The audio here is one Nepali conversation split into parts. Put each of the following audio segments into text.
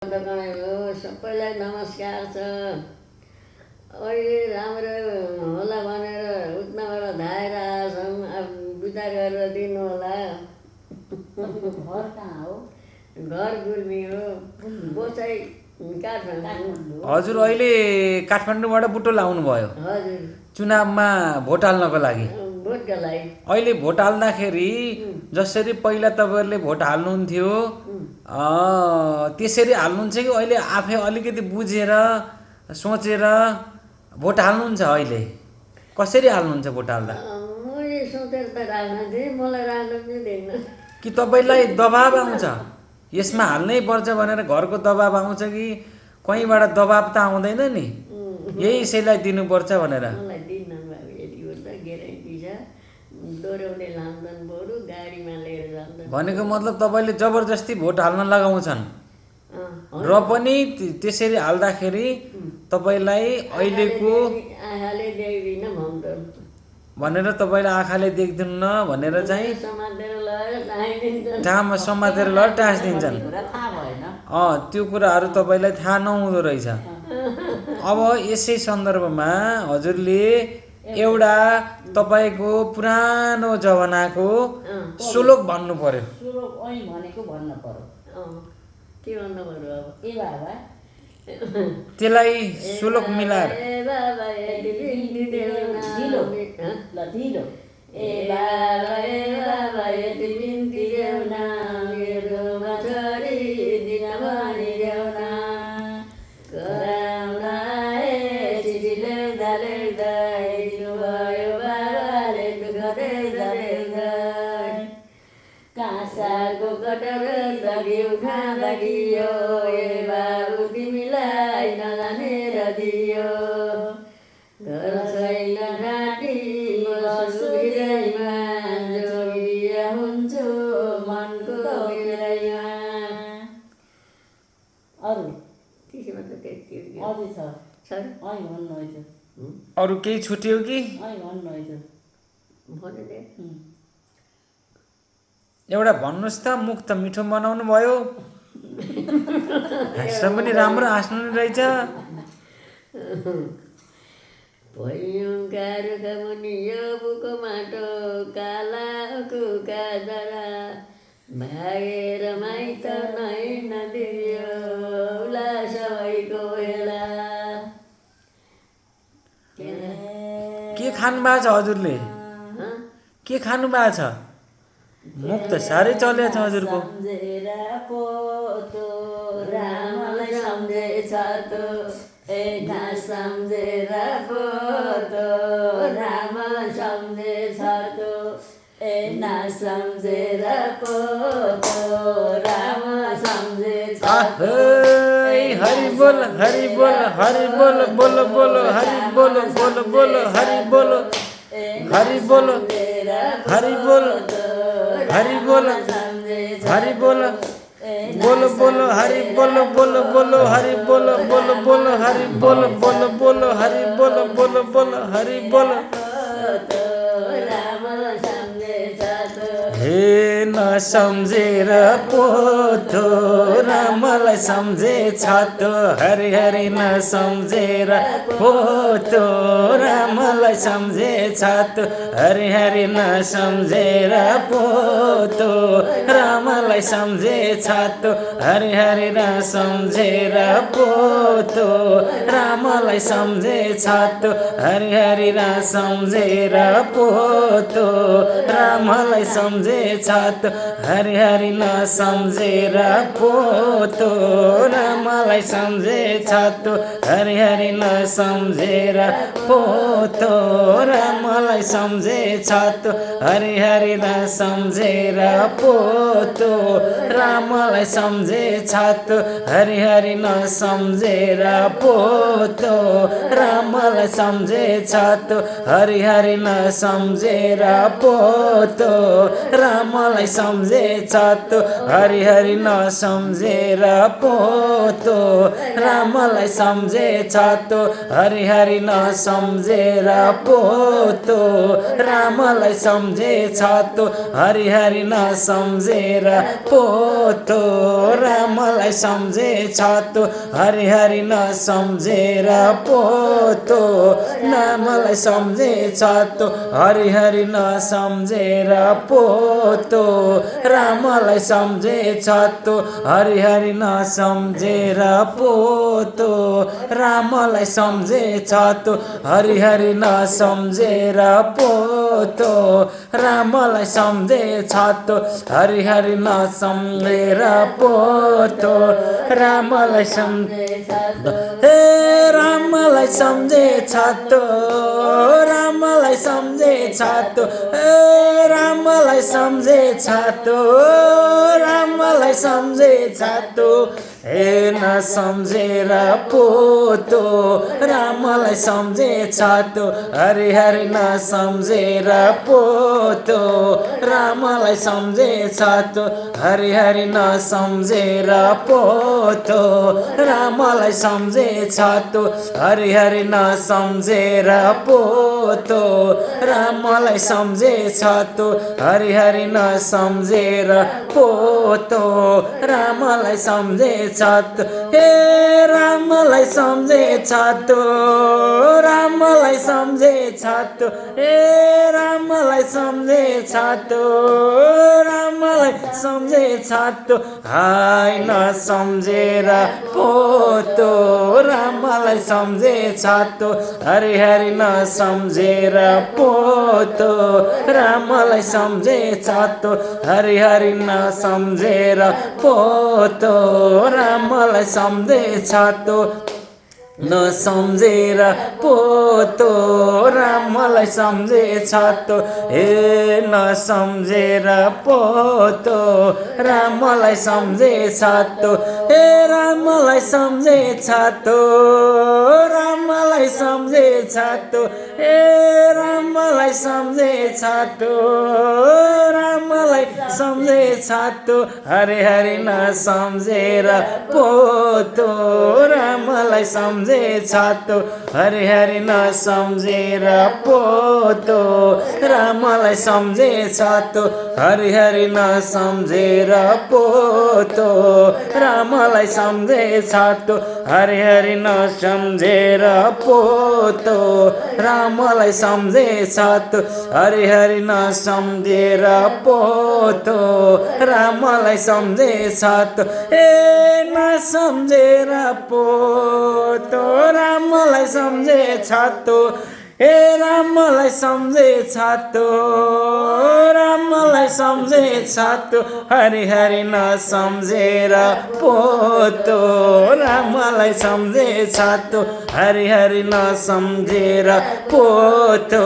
सबैलाई नमस्कार छ। अहिले राम्रो होला भनेर उठ्नबाट धाएर आएछौँ। अब विदा गरेर दिनु होला। घर कहाँ हो? घर गुल्मी हो। बसाइ काठमाडौँ। हजुर अहिले काठमाडौँबाट बुटोल आउनुभयो हजुर चुनावमा भोट हाल्नको लागि। भोटका लागि अहिले भोट हाल्दाखेरि जसरी पहिला तपाईँहरूले भोट हाल्नुहुन्थ्यो त्यसरी हाल्नुहुन्छ कि अहिले आफै अलिकति बुझेर सोचेर भोट हाल्नुहुन्छ? अहिले कसरी हाल्नुहुन्छ भोट हाल्दा? मैले सोचेर त राख्न थिएँ, मलाई राख्न पनि दिन्न। कि तपाईँलाई दबाब आउँछ यसमा हाल्नै पर्छ भनेर घरको दबाब आउँछ कि कहीँबाट दबाब त आउँदैन नि यही यसैलाई दिनुपर्छ भनेर? मलाई दिन्न बाबु, यति हो त ग्यारेन्टी छ। दोहोऱ्याउने लान्छन्, बरु गाडीमा लिएर जान्छन्। भनेको मतलब तपाईँले जबरजस्ती भोट हाल्न लगाउँछन् र पनि त्यसरी हाल्दाखेरि तपाईँलाई अहिलेको आँखाले देख्दिनँ भन्छन् भनेर तपाईँले आँखाले देख्दिन्न भनेर चाहिँ समातेर लगेर टाँसिदिन्छन्। ठाउँमा समातेर लगेर टाँसिदिन्छन्। थाहा भएन। त्यो कुराहरू तपाईँलाई थाहा नहुँदो रहेछ। अब यसै सन्दर्भमा हजुरले एउटा तपाईँको पुरानो जमानाको श्लोक भन्नु पर्यो। श्लोक ऐ भनेको भन्न पर्यो। के भन्नु पर्यो अब? ए बाबा त्यसलाई श्लोक मिलाएर ए बाबा यति ढिलो ल ढिलो। ए बाबा यति बिन्ती देऊ न, मेरोमा छोरी दिन भनिदेऊ न। कराउन आए चिठी लेख्दा लेख्दै दिनुभयो बाबाले दुःख देख्दा। काँसाको कटर घिउ खाँदा घियो, ए बाबु तिमीलाई नजानेर दियो। घर छैन घाँटी सुविधैमा, जोगिया हुन्छु मनको गहिराइमा। अरू त्यसमा त त्यति अझै छ छ। ऐ भन्नु है अरू केही छुट्यो कि? ऐ भन्नु है भने दे। एउटा भन्नुहोस् त, मुख त मिठो बनाउनु भयो, हाँस्न पनि राम्रो हाँस्नु नि रहेछ। भैयुका रुखमुनि यो बुको माटो, काला कुका जरा भागेर माइत नै नदियो उला सबैको बेला। के खानु भएको छ हजुरले? के खानु भएको छ? मुख त साह्रै चलेको छ हजुरको। सम्झेर पोतो रामलाई सम्झेछ तो, एठा सम्झेर पोतो रामलाई सम्झेछ तो, एठा सम्झेर पोतो रामलाई सम्झेछ तो। हरि बोल हरि बोल हरि बोल बोलो बोलो हरि बोलो बोलो बोलो हरि बोलो हरि बोलो हरि बोलो हरि बोलो हरि बोलो बोलो बोलो हरि बोलो बोलो बोलो हरि बोलो बोलो बोलो हरि बोलो बोलो बोलो हरि बोलो बोलो बोलो हरि बोलो। हे नसम्झेर पोथो रामलाई सम्झेछ तो, हरि हरि नसम्झेर पोथो रामलाई सम्झेछ तो, हरि हरि नसम्झेर पोथो रामलाई सम्झेछ तो, हरि हरि नसम्झेर पोथो रामलाई सम्झेछ तो, हरि हरि नसम्झेर पोथो रामलाई सम्झेछ तो, हरि हरि नसम्झेर पोथो रामलाई सम्झेछ तो, हरि हरि नसम्झेर पोथो रामलाई सम्झेछ तो, हरि हरि नसम्झेर पोथो रामलाई सम्झेछ तो, हरि हरि नसम्झेर पोथो रामलाई सम्झेछ तो, हरि हरि नसम्झेर पोथो रामलाई सम्झेछ तो, हरि हरि नसम्झेर पोथो रामलाई सम्झेछ तो हरि हरि नसम्झेर पोतो रामलाई सम्झेछ तो हरि हरि नसम्झेर पोतो रामलाई सम्झेछ तो हरि हरि नसम्झेर पोतो रामलाई सम्झेछ तो हरि हरि नसम्झेर पोतो रामलाई सम्झेछ तो हरि हरि नसम्झेर पोतो रामलाई सम्झेछ तो हरि हरि नसम्झेर पोतो रामलाई सम्झेछ तो हरि हरि नसम्झेर पोतो रामलाई रामलाई सम्झेछ तो रामलाई सम्झेछ तो रामलाई सम्झेछ तो रामलाई सम्झेछ तो हे नसम्झेर पोतो रामलाई सम्झेछ तो हरि हरि नसम्झेर पोतो रामलाई सम्झेछ तो हरि हरि नसम्झेर पोतो रामलाई सम्झेछ तो हरि हरि नसम्झेर पोतो रामलाई सम्झेछ तो हरि हरि नसम्झेर पोतो रामलाई सम्झेछ हे रामलाई सम्झेछ तो रामलाई सम्झेछ तो हे रामलाई सम्झेछ तो रामलाई सम्झेछ तो हाय नसम्झेर पोतो रामलाई सम्झेछ तो हरि हरि नसम्झेर पोतो रामलाई सम्झेछ तो हरि हरि नसम्झेर पोतो रामलाई सम्झेछ तो नसम्झेर पोतो रामलाई सम्झेछ तो हे नसम्झेर पोतो रामलाई सम्झेछ तो हे रामलाई सम्झेछ तो रामलाई सम्झेछ तो हे रामलाई सम्झेछ तो रामलाई सम्झेछ तो हरि हरि नसम्झेर पोतो रामलाई सम्झेछ तो हरि हरि नसम्झेर पोतो रामलाई सम्झेछ तो हरि हरि नसम्झेर पोतो रामलाई सम्झेछ तो हरि हरि नसम्झेर पोतो रामलाई सम्झेछ तो हरि हरि नसम्झेर पोतो रामलाई सम्झेछ तो ए नसम्झेर पोतो रामलाई सम्झेछ तो हे रामलाई सम्झेछ तो रामलाई सम्झेछ तो हरि हरि नसम्झेर पोतो रामलाई सम्झेछ तो हरि हरि नसम्झेर पोतो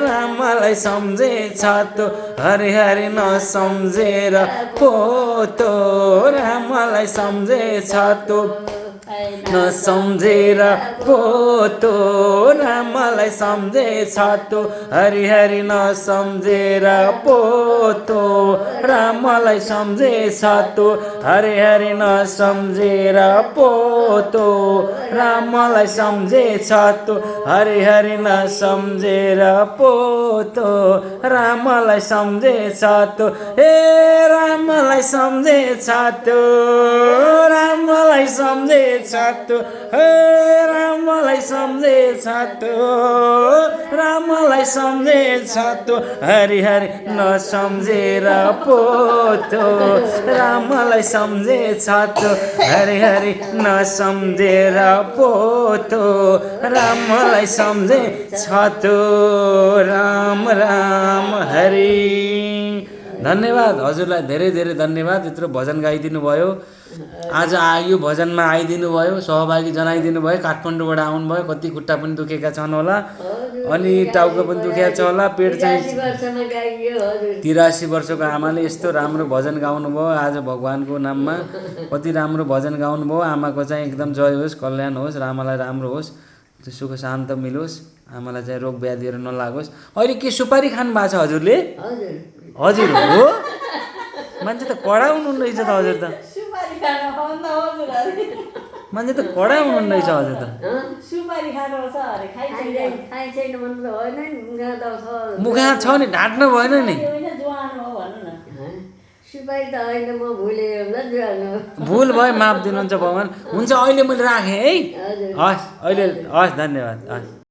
रामलाई सम्झेछ तो हरि हरि नसम्झेर पोतो रामलाई सम्झेछ तो नसम्झेर पोतो रामलाई सम्झेछ तो हरि हरि नसम्झेर पोतो रामलाई सम्झेछ तो हरि हरि नसम्झेर पोतो रामलाई सम्झेछ तो हरि हरि नसम्झेर पोतो रामलाई सम्झेछ तो हे रामलाई सम्झेछ तो रामलाई सम्झेछ तो हे रामलाई सम्झेछ तो रामलाई सम्झेछ तो हरि हरि नसम्झेर पोतो रामलाई सम्झेछ तो हरि हरि नसम्झेर पोतो रामलाई सम्झेछ तो राम राम हरि। धन्यवाद हजुरलाई धेरै धेरै धन्यवाद यत्रो भजन गाइदिनु भयो। आज यो भजनमा आइदिनु भयो, सहभागी जनाइदिनु भयो। काठमाडौँबाट आउनुभयो, कति खुट्टा पनि दुखेका छन् होला अनि टाउको पनि दुखेको छ होला, पेट चाहिँ 83 वर्षको आमाले यस्तो राम्रो भजन गाउनुभयो आज भगवानको नाममा। कति राम्रो भजन गाउनुभयो। आमाको चाहिँ एकदम जय होस्, कल्याण होस्, आमालाई राम्रो होस्, सुख शान्त मिलोस्, आमालाई चाहिँ रोग व्याधिहरू नलागोस्। अहिले के सुपारी खानु भएको छ हजुरले? हजुर हो, मान्छे त कडा हुनुहुन्न रहेछ त हजुर त। मान्छे त कडा हुनुहुन्न रहेछ हजुर त सुपारी खानु छ अरे खाइ छैन भन्नु त होइन नि मुखा त छ मुखा छ नि ढाँट्नु भएन नि होइन जुवान हो भन्नु न सुपारी त होइन म भुलेँ होला जुवानो भुल भयो माफ दिनुहुन्छ भगवान् हुन्छ अहिले मैले राखेँ है हजुर हस् अहिले हस् धन्यवाद हस्